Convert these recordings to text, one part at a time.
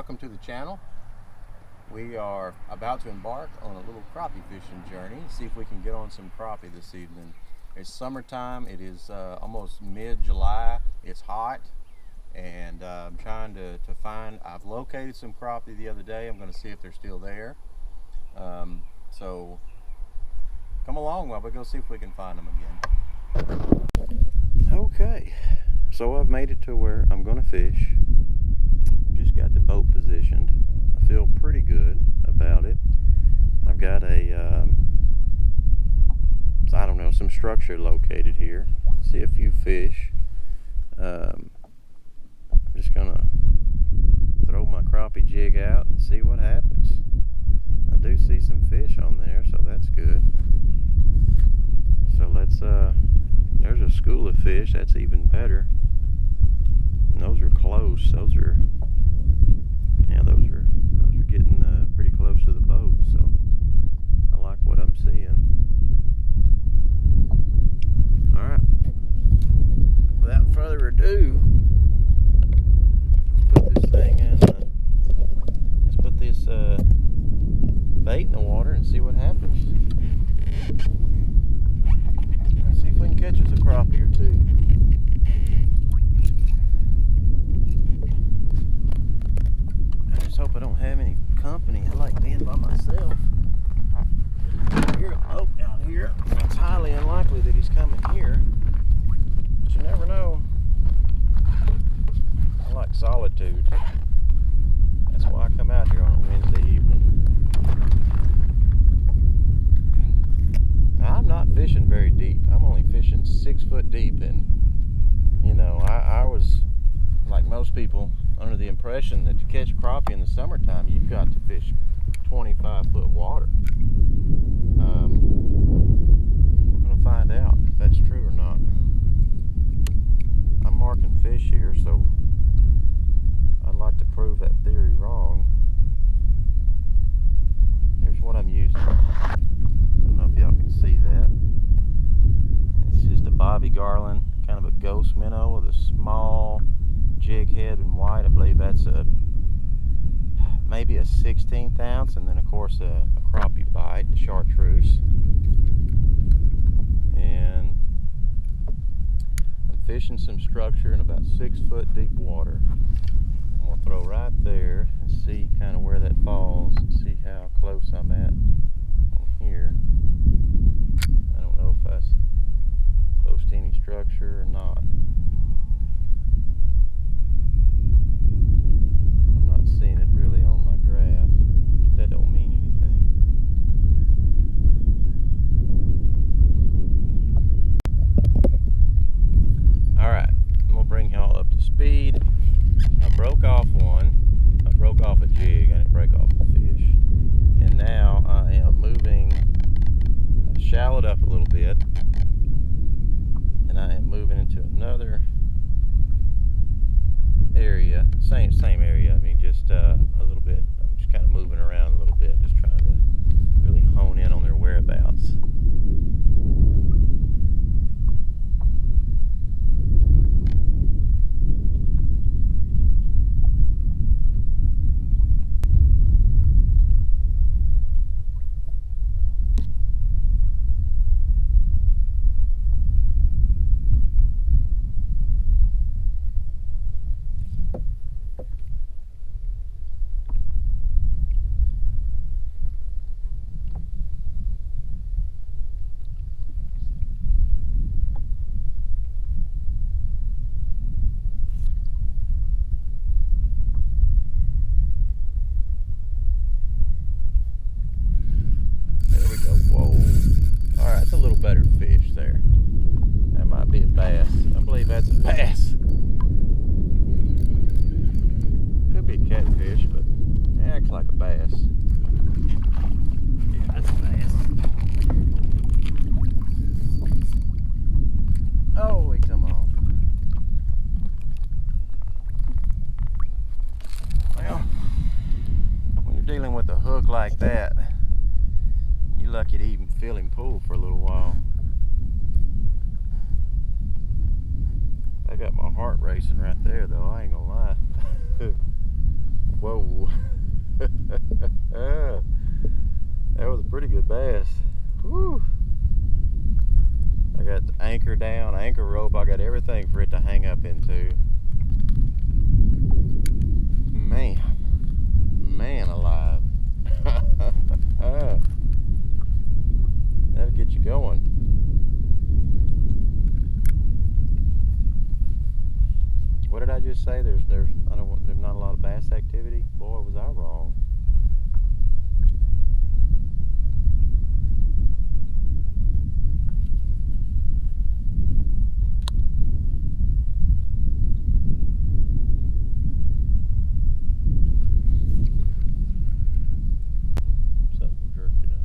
welcome to the channel. We are about to embark on a little crappie fishing journey. See if we can get on some crappie this evening. It's summertime. It is almost mid-July. It's hot, and I'm trying to find. I've located some crappie the other day. I'm going to see if they're still there. So come along while we go see if we can find them again. Okay, so I've made it to where I'm going to fish. Just got the boat positioned. I feel pretty good about it. I've got a I don't know, some structure located here. See a few fish. I'm just gonna throw my crappie jig out and see what happens. I do see some fish on there, so that's good. So let's there's a school of fish. That's even better. And those are close. Those are getting pretty close to the boat, so I like what I'm seeing. Alright, without further ado, let's put this thing in, let's put this bait in the water and see what happens. Let's see if we can catch us a crappie or two. I just hope I don't have any company. I like being by myself. I hear a boat out here. It's highly unlikely that he's coming here, but you never know. I like solitude. That's why I come out here on a Wednesday evening. Now, I'm not fishing very deep. I'm only fishing 6 foot deep, and you know, I was like most people under the impression that to catch crappie in the summertime you've got to fish 25 foot water. We're going to find out if that's true or not. I'm marking fish here, so I'd like to prove that theory wrong. Here's what I'm using. I don't know if y'all can see that. It's just a Bobby Garland, kind of a ghost minnow with a small jig head in white. I believe that's maybe a 1/16 ounce, and then of course a crappie bite, chartreuse. And I'm fishing some structure in about 6 foot deep water. I'm gonna throw right there and see kind of where that falls and see how close I'm at on here. I don't know if that's close to any structure or not. Seeing it really on my graph. That don't mean anything. Alright, I'm gonna bring y'all up to speed. I broke off one. I broke off a jig. I didn't break off a fish. And now I am moving. I shallowed up a little bit. And I am moving into another area, same area. I mean, just a little bit. I'm just kind of moving around a little bit, just trying to really hone in on their whereabouts. Better fish there. That might be a bass. I believe that's a bass. Could be a catfish, but it acts like a bass. Yeah, that's a bass. Oh, he come on. Well, when you're dealing with a hook like that, you're lucky to even feel him pull for a little while. I got my heart racing right there, though. I ain't gonna lie. Whoa. That was a pretty good bass. Whew. I got the anchor down, anchor rope. I got everything for it to hang up into. Man alive. That'll get you going. What did I just say? There's not a lot of bass activity. Boy, was I wrong. Something jerked it up.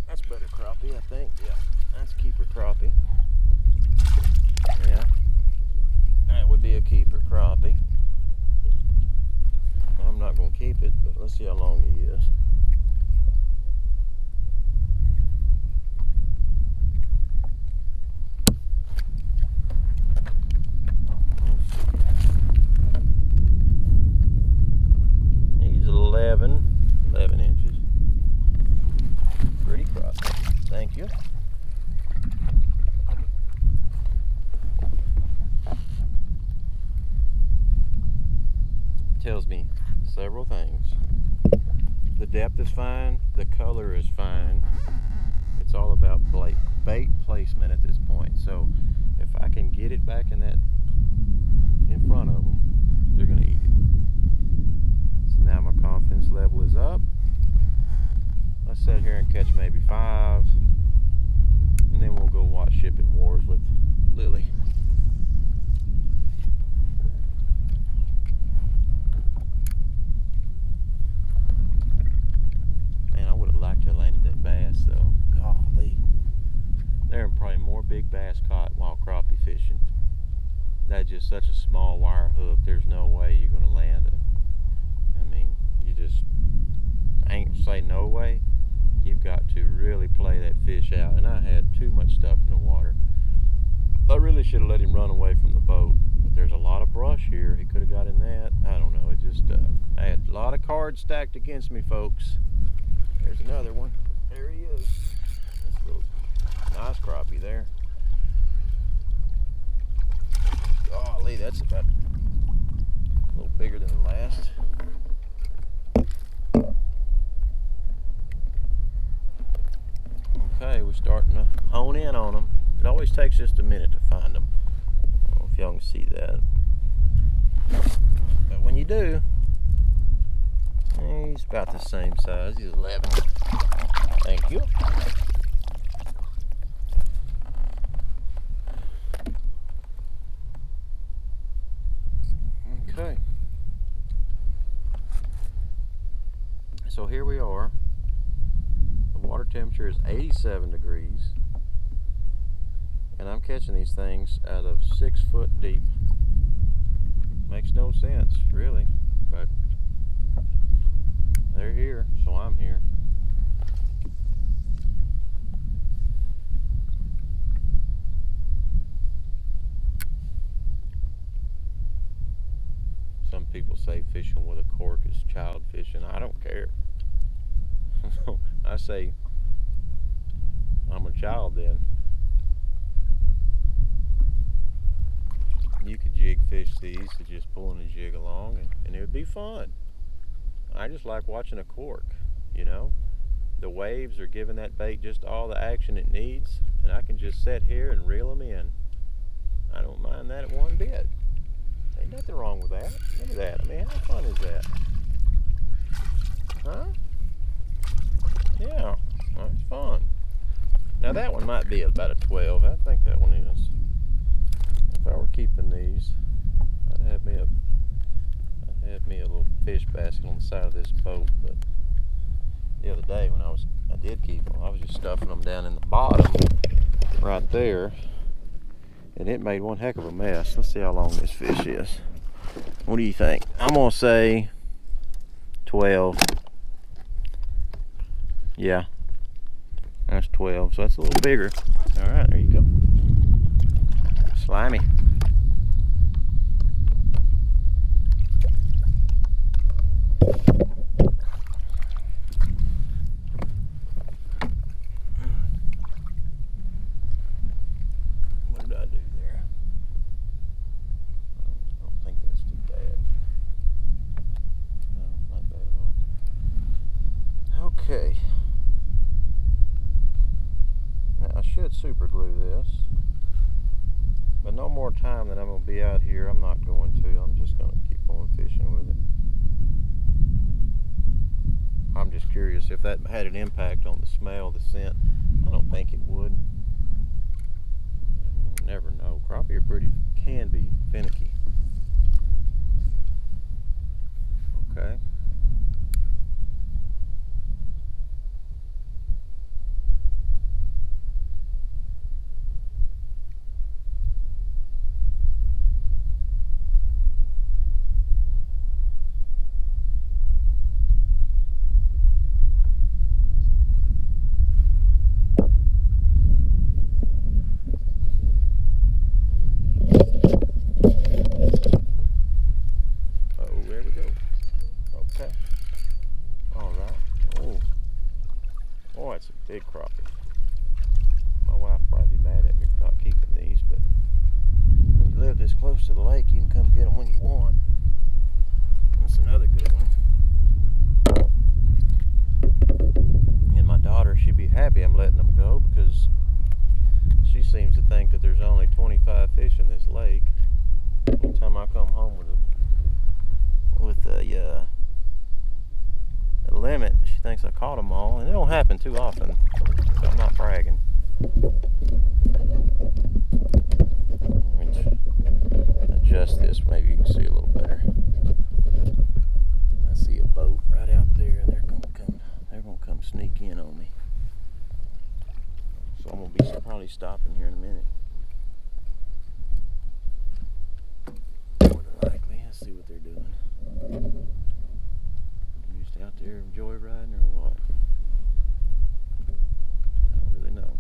That's better crappie, I think. Yeah, that's keeper crappie. Yeah, that would be a keeper crappie. I'm not going to keep it, but let's see how long he is. He's 11 inches. Pretty crappie. Thank you. Tells me several things. The depth is fine, the color is fine. It's all about bait placement at this point. So if I can get it back in front of them, they're gonna eat it. So now my confidence level is up. Let's sit here and catch maybe 5, and then we'll go watch Shipping Wars with Lily. Like to have landed that bass though. Golly. There are probably more big bass caught while crappie fishing. That's just such a small wire hook. There's no way you're going to land I mean, you just ain't say no way. You've got to really play that fish out. And I had too much stuff in the water. I really should have let him run away from the boat. But there's a lot of brush here. He could have got in that. I don't know. It just, I had a lot of cards stacked against me, folks. There's another one. There he is. That's a little nice crappie there. Golly, that's about a little bigger than the last. Okay, we're starting to hone in on them. It always takes just a minute to find them. I don't know if y'all can see that. But when you do, he's about the same size. He's 11. Thank you. Okay. So here we are. The water temperature is 87 degrees. And I'm catching these things out of 6 foot deep. Makes no sense, really. But they're here, so I'm here. Some people say fishing with a cork is child fishing. I don't care. I say I'm a child then. You could jig fish these to just pulling a jig along, and it would be fun. I just like watching a cork, you know. The waves are giving that bait just all the action it needs, and I can just sit here and reel them in. I don't mind that one bit. Ain't nothing wrong with that. Look at that. I mean, how fun is that? Huh? Yeah, that's fun. Now that one might be about a 12. I think that one is. If I were keeping these, I'd have me a little fish basket on the side of this boat. But the other day when I did keep them, I was just stuffing them down in the bottom right there, and it made one heck of a mess. Let's see how long this fish is. What do you think? I'm gonna say 12. Yeah, that's 12, so that's a little bigger. All right, there you go. Slimy. What did I do there? I don't think that's too bad. No, not bad at all. Okay. Now I should super glue this, but no more time that I'm going to be out here, I'm not going to. I'm just going to keep on fishing with it. I'm just curious if that had an impact on the smell, the scent. I don't think it would. You never know. Crappie can be finicky. Okay. Big crappie. My wife probably be mad at me for not keeping these, but when you live this close to the lake, you can come get them when you want. That's another good one. And my daughter, she'd be happy I'm letting them go because she seems to think that there's only 25 fish in this lake. Anytime I come home with a limit, she thinks I caught them all, and it don't happen too often, so I'm not bragging. Let me adjust this, maybe you can see a little better. I see a boat right out there, and they're gonna come sneak in on me. So I'm gonna be probably stopping here in a minute. More than likely. Let's see what they're doing. Just out there enjoy riding or what? I don't really know.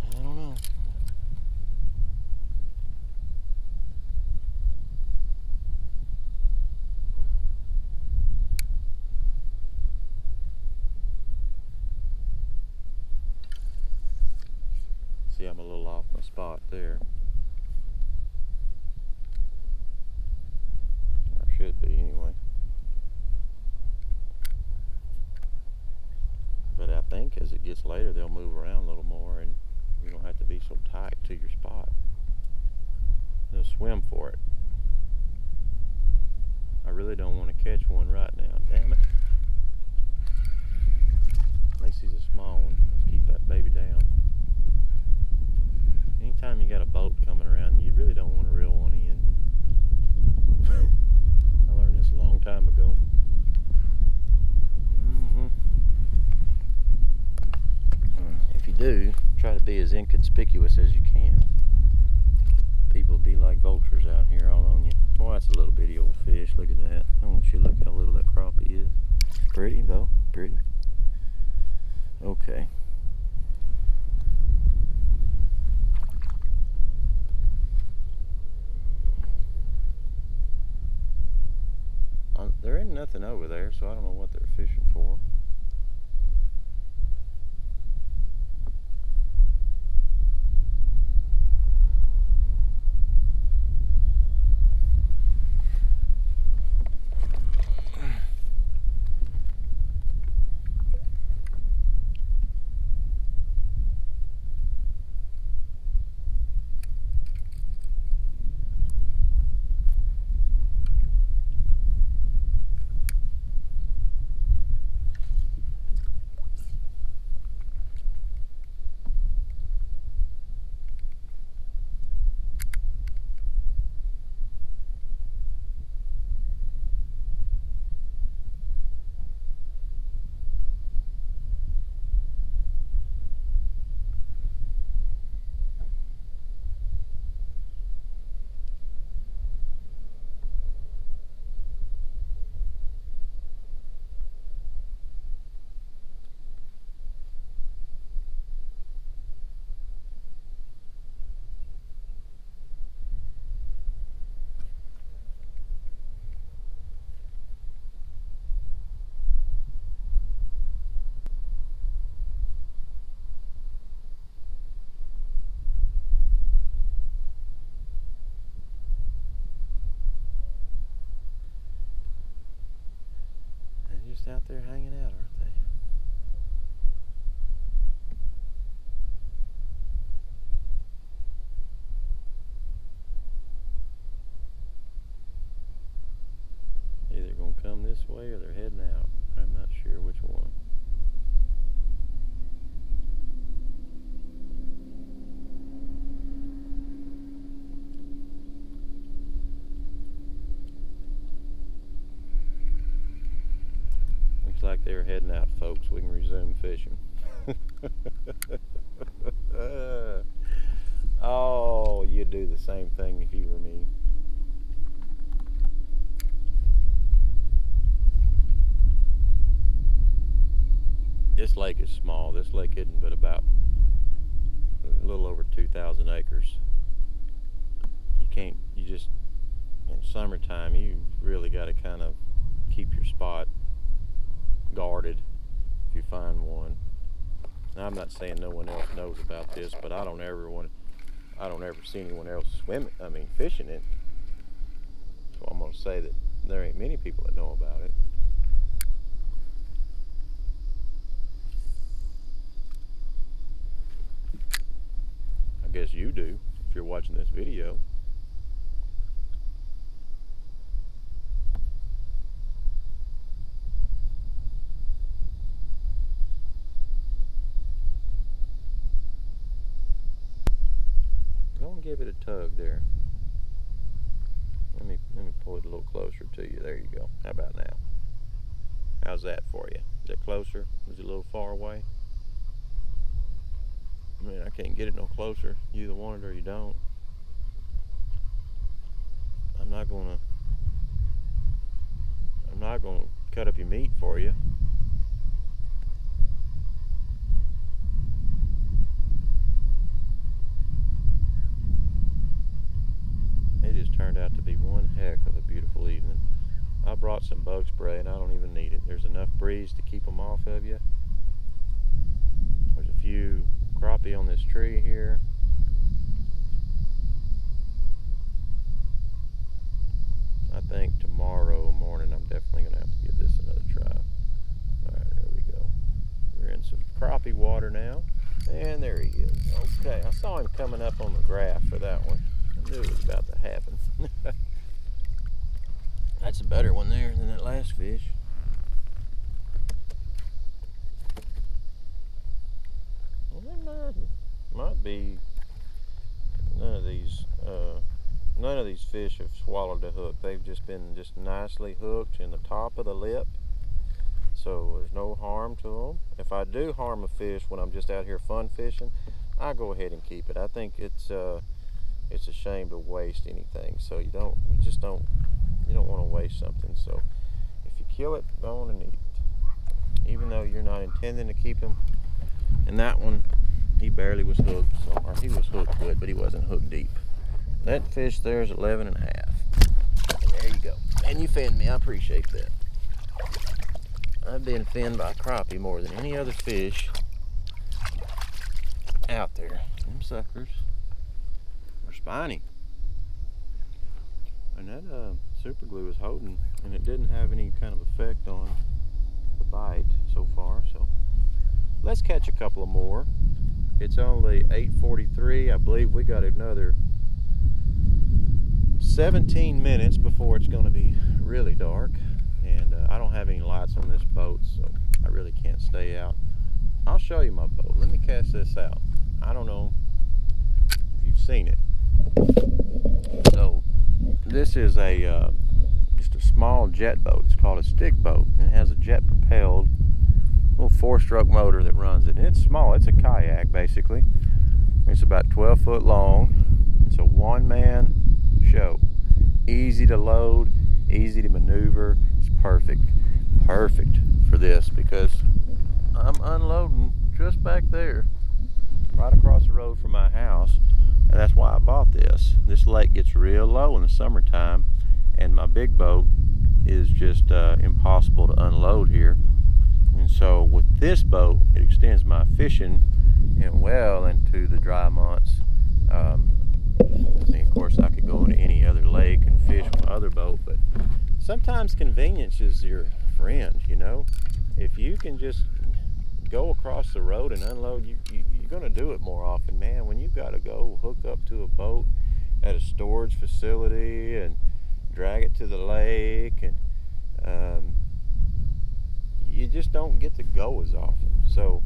I don't know. See, I'm a little off my spot there. Should be anyway. But I think as it gets later, they'll move around a little more, and you don't have to be so tight to your spot. They'll swim for it. I really don't want to catch one right now. Damn it. At least he's a small one. Let's keep that baby down. Anytime you got a boat coming around, you really don't want to reel one in. I learned this a long time ago. If you do, try to be as inconspicuous as you can. People be like vultures out here all on you. Boy, that's a little bitty old fish. Look at that. I want you to look how little that crappie is. Pretty though, pretty. Okay. There ain't nothing over there, so I don't know what they're fishing for. out there hanging out, aren't they? Either gonna come this way or they're heading out. I'm not sure which one. Looks like they're heading out, folks. We can resume fishing. Oh, you'd do the same thing if you were me. This lake is small. This lake isn't but about a little over 2,000 acres. You just, in summertime, you really got to kind of keep your spot guarded if you find one. Now, I'm not saying no one else knows about this, but I don't ever see anyone else fishing it. So I'm gonna say that there ain't many people that know about it. I guess you do if you're watching this video. Don't give it a tug there. Let me pull it a little closer to you. There you go. How about now? How's that for you? Is it closer? Is it a little far away? I mean, I can't get it no closer. You either want it or you don't. I'm not gonna cut up your meat for you. It just turned out to be one heck of a beautiful evening. I brought some bug spray and I don't even need it. There's enough breeze to keep them off of you. There's a few crappie on this tree here. I think tomorrow morning I'm definitely going to have to give this another try. Alright, there we go. We're in some crappie water now. And there he is. Okay, I saw him coming up on the graph for that one. I knew it was about to happen. That's a better one there than that last fish. Well, there might be none of these fish have swallowed the hook. They've just been nicely hooked in the top of the lip, so there's no harm to them. If I do harm a fish when I'm just out here fun fishing, I go ahead and keep it. I think it's a shame to waste anything. So you don't want to waste something. So if you kill it, go on and eat it, even though you're not intending to keep him. And that one, he barely was hooked, or he was hooked good, but he wasn't hooked deep. That fish there is 11 and a half. And there you go. And you fed me. I appreciate that. I've been fed by crappie more than any other fish out there. Them suckers are spiny. And that super glue is holding, and it didn't have any kind of effect on the bite so far. So let's catch a couple of more. It's only 8:43. I believe we got another 17 minutes before it's going to be really dark, and I don't have any lights on this boat, so I really can't stay out. I'll show you my boat. Let me cast this out. I don't know if you've seen it. So this is just a small jet boat. It's called a stick boat, and it has a jet propelled little 4-stroke motor that runs it. And it's small. It's a kayak basically. It's about 12 foot long. It's a one-man show. Easy to load, easy to maneuver. It's perfect for this because I'm unloading just back there, right across the road from my house, and that's why I bought this. This lake gets real low in the summertime, and my big boat is just impossible to unload here. And so with this boat, it extends my fishing well into the dry months. And of course, I could go into any other lake and fish with my other boat, but sometimes convenience is your friend, you know. If you can just go across the road and unload, you're going to do it more often, man. When you've got to go hook up to a boat at a storage facility and drag it to the lake, and you just don't get to go as often. So,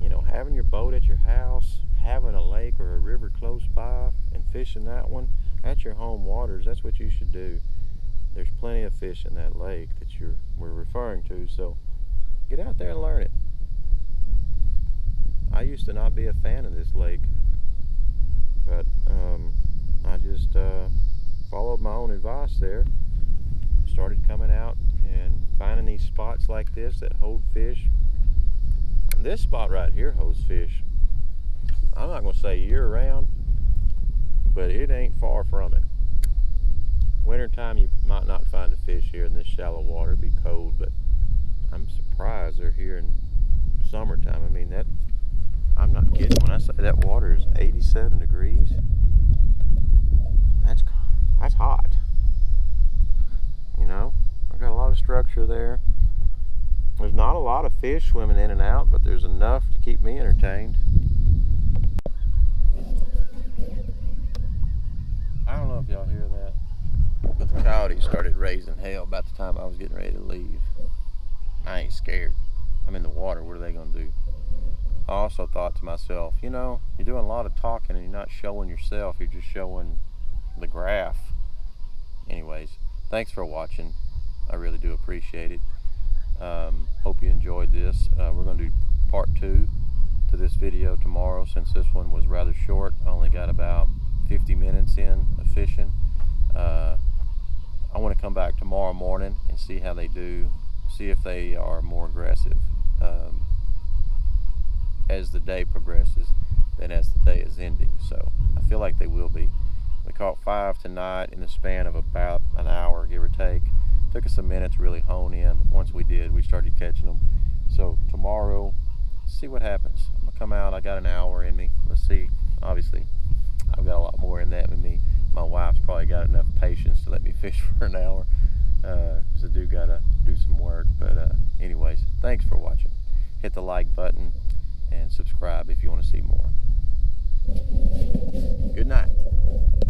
you know, having your boat at your house, having a lake or a river close by and fishing that one, that's your home waters. That's what you should do. There's plenty of fish in that lake that we're referring to, so get out there and learn it. I used to not be a fan of this lake, but I just followed my own advice there. Started coming out and finding these spots like this that hold fish. This spot right here holds fish. I'm not going to say year round, but it ain't far from it. Wintertime you might not find a fish here in this shallow water. It'd be cold, but I'm surprised they're here in summertime. I mean, I'm not kidding when I say that water is 87 degrees. That's hot. You know, I got a lot of structure there. There's not a lot of fish swimming in and out, but there's enough to keep me entertained. I don't know if y'all hear that, but the coyotes started raising hell about the time I was getting ready to leave. I ain't scared. I'm in the water. What are they going to do? I also thought to myself, you know, you're doing a lot of talking and you're not showing yourself. You're just showing the graph. Anyways, thanks for watching. I really do appreciate it. Hope you enjoyed this. We're going to do part 2 to this video tomorrow, since this one was rather short. I only got about 50 minutes in of fishing. I want to come back tomorrow morning and see how they do, see if they are more aggressive as the day progresses than as the day is ending. So I feel like they will be. We caught 5 tonight in the span of about an hour, give or take. Took us a minute to really hone in, but once we did, we started catching them. So tomorrow, see what happens. I'm gonna come out, I got an hour in me. Let's see. Obviously, I've got a lot more in that with me. My wife's probably got enough patience to let me fish for an hour, because I do gotta do some work. But anyways, thanks for watching. Hit the like button and subscribe if you want to see more.